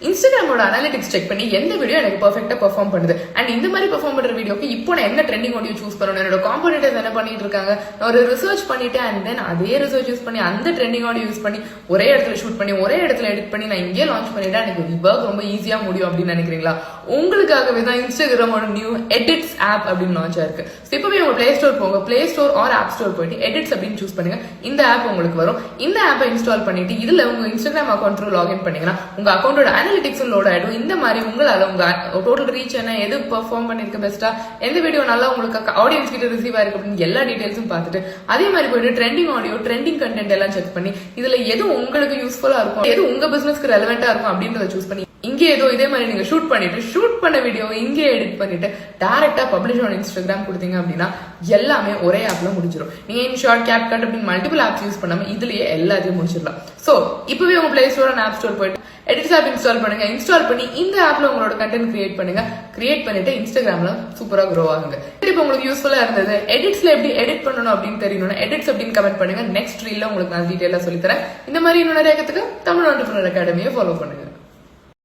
இன்ஸ்டாகிராமோட analytics check பண்ணி எந்த video எனக்கு பெர்ஃபெக்ட்டா பெர்ஃபார்ம் பண்ணுது அண்ட் இந்த மாதிரி பெர்ஃபார்ம் பண்ற வீடியோக்கு இப்போ நான் என்ன ட்ரெண்டிங் ஆடியோ சூஸ் பண்ணணும், என்னோட காம்படிட்டர்ஸ் என்ன பண்ணிட்டு இருக்காங்க, நான் ஒரு ரிசர்ச் பண்ணிட்டேன் அண்ட் தென் அதே ரிசர்ச் யூஸ் பண்ணி அந்த ட்ரெண்டிங் ஆடியோ யூஸ் பண்ணி ஒரே இடத்துல ஷூட் பண்ணி ஒரே இடத்துல எடிட் பண்ணி நான் இங்கே லான்ச் பண்ணிட்டேன், எனக்கு ஒர்க் ரொம்ப ஈஸியா முடியும் அப்படின்னு நினைக்கிறீங்களா? உங்களுக்காகவே தான் இன்ஸ்டாகிராமோட நியூ எடிட்ஸ் ஆப் அப்படின்னு லான்ச் ஆயிருக்கு. இப்பவே உங்க பிளே ஸ்டோர் போங்க, play store or app store போயிட்டு எடிட்ஸ் அப்படின்னு சூஸ் பண்ணுங்க. இந்த ஆப் உங்களுக்கு வரும். இந்த ஆப்பை இன்ஸ்டால் பண்ணிட்டு இதுல உங்க இன்ஸ்டாகிராம் அக்கௌண்ட் லாகின் பண்ணீங்கன்னா உங்க அக்கௌண்டோட அனாலிட்டிக்ஸ் லோட் ஆயிடும். இந்த மாதிரி உங்களால உங்க டோட்டல் ரீச் என்ன, எது பெர்ஃபார்ம் பண்ணிருக்க பெஸ்டா, எந்த வீடியோ நல்லா உங்களுக்கு ஆடியன்ஸ் கிட்ட ரிசீவ் ஆயிருக்கு அப்படின்னு எல்லா டீடைல்ஸும் பார்த்துட்டு அதே மாதிரி போயிட்டு ட்ரெண்டிங் ஆடியோ, ட்ரெண்டிங் கண்டென்ட் எல்லாம் செக் பண்ணி இதுல எது உங்களுக்கு யூஸ்ஃபுல்லா இருக்கும், எது உங்க பிசினஸ்க்கு ரெலவெண்டா இருக்கும் அப்படின்றத சூஸ் பண்ணி இங்கே ஏதோ இதே மாதிரி நீங்க ஷூட் பண்ணிட்டு ஷூட் பண்ண வீடியோ இங்கே எடிட் பண்ணிட்டு டைரக்டா பப்ளிஷ் ஆன் இன்ஸ்டாகிராம் கொடுத்தீங்க அப்படின்னா எல்லாமே ஒரே ஆப்ல முடிஞ்சிடும். நீங்க இன்ஷார்ட், கேப்கட் அப்படின்னு மல்டிபிள் ஆப்ஸ் யூஸ் பண்ணாம இதுலயே எல்லாத்தையும் முடிச்சிடலாம். சோ இப்பவே உங்க play store and app store போயிட்டு எடிட்ஸ் ஆப் இன்ஸ்டால் பண்ணுங்க. இன்ஸ்டால் பண்ணி இந்த ஆப்ல உங்களோட கண்டென்ட் கிரியேட் பண்ணுங்க. கிரியேட் பண்ணிட்டு இன்ஸ்டாகிராம்ல சூப்பரா க்ரோ ஆகுங்க. இப்போ உங்களுக்கு யூஸ்ஃபுல்லா இருந்தது, எடிட்ஸ்ல எப்படி எடிட் பண்ணணும் அப்படின்னு தெரியணும்னா எடிட்ஸ் அப்படின்னு கமெண்ட் பண்ணுங்க. நெக்ஸ்ட் ரீல்ல உங்களுக்கு நான் டீடைலா சொல்லி தரேன். இந்த மாதிரி இன்னும் நிறைய தமிழ் ஆண்டர்பிரினர் அகாடமியை ஃபாலோ பண்ணுங்க.